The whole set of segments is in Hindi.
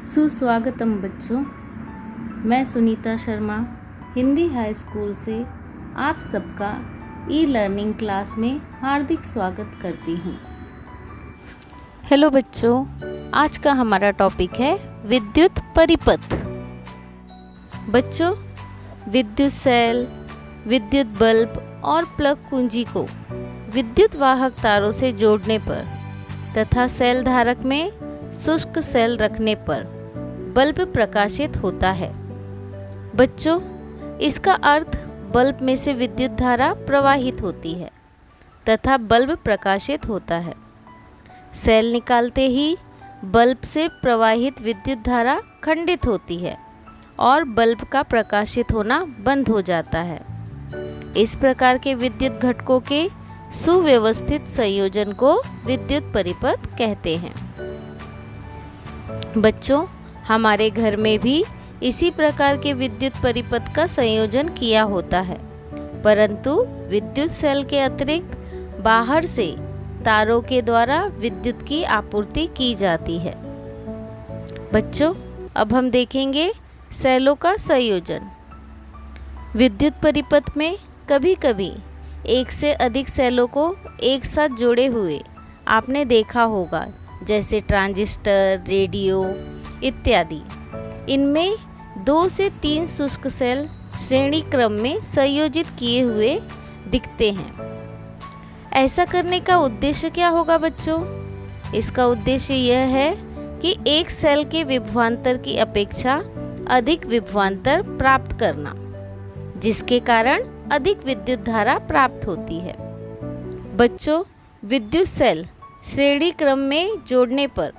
सुस्वागतम बच्चों। मैं सुनीता शर्मा हिंदी हाई स्कूल से आप सबका ई लर्निंग क्लास में हार्दिक स्वागत करती हूँ। हेलो बच्चों, आज का हमारा टॉपिक है विद्युत परिपथ। बच्चों, विद्युत सेल, विद्युत बल्ब और प्लग कुंजी को विद्युत वाहक तारों से जोड़ने पर तथा सेल धारक में शुष्क सेल रखने पर बल्ब प्रकाशित होता है। बच्चों, इसका अर्थ बल्ब में से विद्युत धारा प्रवाहित होती है तथा बल्ब प्रकाशित होता है। सेल निकालते ही बल्ब से प्रवाहित विद्युत धारा खंडित होती है और बल्ब का प्रकाशित होना बंद हो जाता है। इस प्रकार के विद्युत घटकों के सुव्यवस्थित संयोजन को विद्युत परिपथ कहते हैं। बच्चों, हमारे घर में भी इसी प्रकार के विद्युत परिपथ का संयोजन किया होता है, परंतु विद्युत सेल के अतिरिक्त बाहर से तारों के द्वारा विद्युत की आपूर्ति की जाती है। बच्चों, अब हम देखेंगे सेलों का संयोजन। विद्युत परिपथ में कभी कभी एक से अधिक सेलों को एक साथ जोड़े हुए आपने देखा होगा, जैसे ट्रांजिस्टर, रेडियो इत्यादि। इनमें 2 से 3 शुष्क सेल श्रेणी क्रम में संयोजित किए हुए दिखते हैं। ऐसा करने का उद्देश्य क्या होगा बच्चों? इसका उद्देश्य यह है कि एक सेल के विभवांतर की अपेक्षा अधिक विभवांतर प्राप्त करना, जिसके कारण अधिक विद्युत धारा प्राप्त होती है। बच्चों, विद्युत सेल श्रेणी क्रम में जोड़ने पर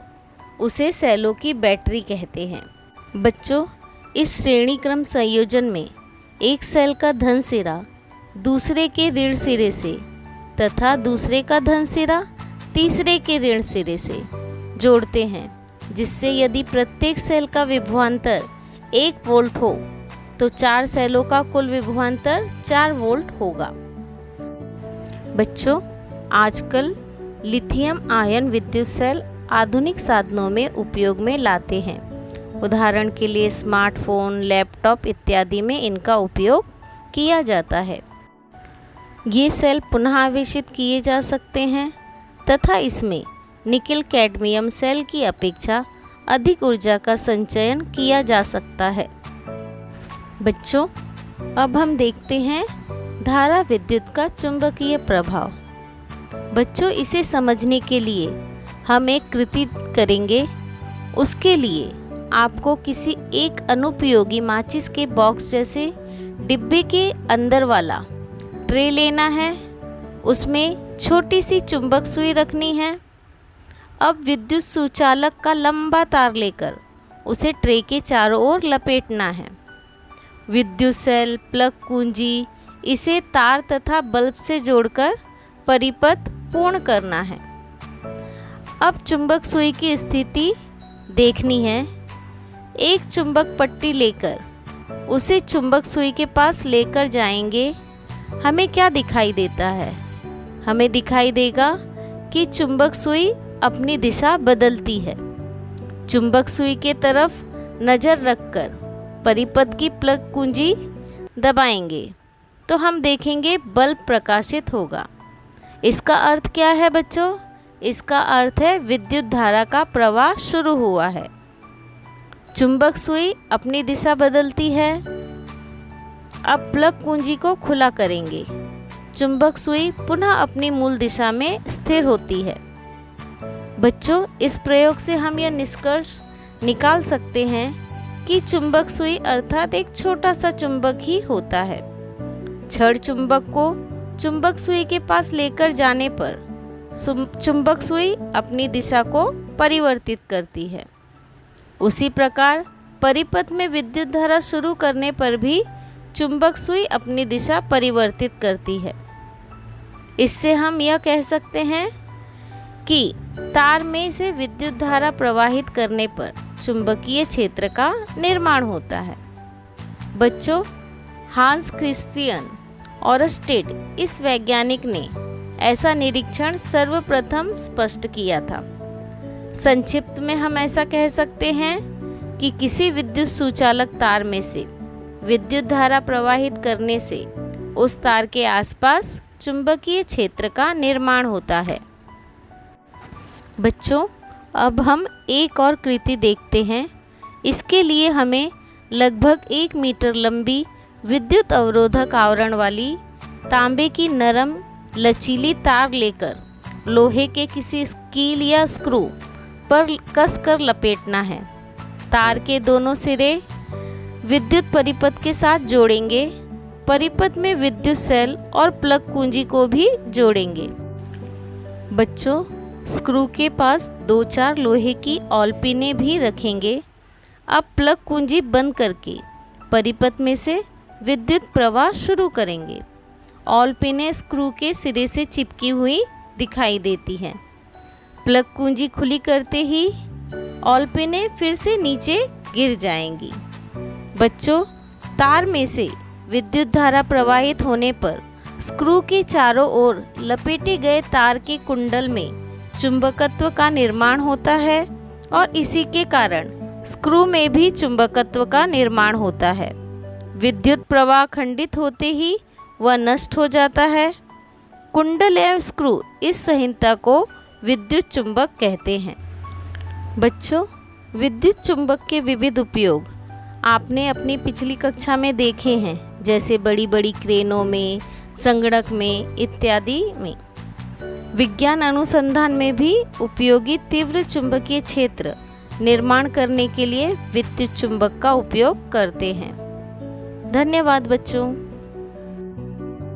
उसे सेलों की बैटरी कहते हैं। बच्चों, इस श्रेणी क्रम संयोजन में एक सेल का धन सिरा दूसरे के ऋण सिरे से तथा दूसरे का धन सिरा तीसरे के ऋण सिरे से जोड़ते हैं, जिससे यदि प्रत्येक सेल का विभवांतर 1 वोल्ट हो तो 4 सेलों का कुल विभवांतर 4 वोल्ट होगा। बच्चों, आजकल लिथियम आयन विद्युत सेल आधुनिक साधनों में उपयोग में लाते हैं। उदाहरण के लिए स्मार्टफोन, लैपटॉप इत्यादि में इनका उपयोग किया जाता है। ये सेल पुनः आवेशित किए जा सकते हैं तथा इसमें निकेल कैडमियम सेल की अपेक्षा अधिक ऊर्जा का संचयन किया जा सकता है। बच्चों, अब हम देखते हैं धारा विद्युत का चुंबकीय प्रभाव। बच्चों, इसे समझने के लिए हम एक कृति करेंगे। उसके लिए आपको किसी एक अनुपयोगी माचिस के बॉक्स जैसे डिब्बे के अंदर वाला ट्रे लेना है। उसमें छोटी सी चुंबक सुई रखनी है। अब विद्युत सुचालक का लंबा तार लेकर उसे ट्रे के चारों ओर लपेटना है। विद्युत सेल, प्लग कुंजी, इसे तार तथा बल्ब से जोड़कर परिपथ पूर्ण करना है। अब चुंबक सुई की स्थिति देखनी है। एक चुंबक पट्टी लेकर उसे चुंबक सुई के पास लेकर जाएंगे। हमें क्या दिखाई देता है? हमें दिखाई देगा कि चुंबक सुई अपनी दिशा बदलती है। चुंबक सुई के तरफ नज़र रखकर परिपथ की प्लग कुंजी दबाएंगे तो हम देखेंगे बल्ब प्रकाशित होगा। इसका अर्थ क्या है बच्चों? इसका अर्थ है विद्युत धारा का प्रवाह शुरू हुआ है। चुंबक सुई अपनी दिशा बदलती है। अब प्लग कुंजी को खुला करेंगे। चुंबक सुई पुनः अपनी मूल दिशा में स्थिर होती है। बच्चों, इस प्रयोग से हम यह निष्कर्ष निकाल सकते हैं कि चुंबक सुई अर्थात एक छोटा सा चुंबक ही होता है। छड़ चुंबक को चुंबक सुई के पास लेकर जाने पर चुंबक सुई अपनी दिशा को परिवर्तित करती है। उसी प्रकार परिपथ में विद्युत धारा शुरू करने पर भी चुंबक सुई अपनी दिशा परिवर्तित करती है। इससे हम यह कह सकते हैं कि तार में से विद्युत धारा प्रवाहित करने पर चुंबकीय क्षेत्र का निर्माण होता है। बच्चों, हांस क्रिश्चियन ऑरस्टेड इस वैज्ञानिक ने ऐसा निरीक्षण सर्वप्रथम स्पष्ट किया था। संक्षिप्त में हम ऐसा कह सकते हैं कि किसी विद्युत सुचालक तार में से विद्युत धारा प्रवाहित करने से उस तार के आसपास चुंबकीय क्षेत्र का निर्माण होता है। बच्चों, अब हम एक और कृति देखते हैं। इसके लिए हमें लगभग 1 मीटर लंबी विद्युत अवरोधक आवरण वाली तांबे की नरम लचीली तार लेकर लोहे के किसी कील या स्क्रू पर कसकर लपेटना है। तार के दोनों सिरे विद्युत परिपथ के साथ जोड़ेंगे। परिपथ में विद्युत सेल और प्लग कुंजी को भी जोड़ेंगे। बच्चों, स्क्रू के पास 2-4 लोहे की ऑल पिनें भी रखेंगे। अब प्लग कुंजी बंद करके परिपथ में से विद्युत प्रवाह शुरू करेंगे। ऑल पिनें स्क्रू के सिरे से चिपकी हुई दिखाई देती हैं। प्लग कुंजी खुली करते ही ऑल पिनें फिर से नीचे गिर जाएंगी। बच्चों, तार में से विद्युत धारा प्रवाहित होने पर स्क्रू के चारों ओर लपेटे गए तार के कुंडल में चुंबकत्व का निर्माण होता है और इसी के कारण स्क्रू में भी चुंबकत्व का निर्माण होता है। विद्युत प्रवाह खंडित होते ही वह नष्ट हो जाता है। कुंडल या स्क्रू इस संहिता को विद्युत चुंबक कहते हैं। बच्चों, विद्युत चुंबक के विविध उपयोग आपने अपनी पिछली कक्षा में देखे हैं, जैसे बड़ी बड़ी क्रेनों में, संगणक में इत्यादि में। विज्ञान अनुसंधान में भी उपयोगी तीव्र चुंबकीय क्षेत्र निर्माण करने के लिए विद्युत चुंबक का उपयोग करते हैं। धन्यवाद बच्चों।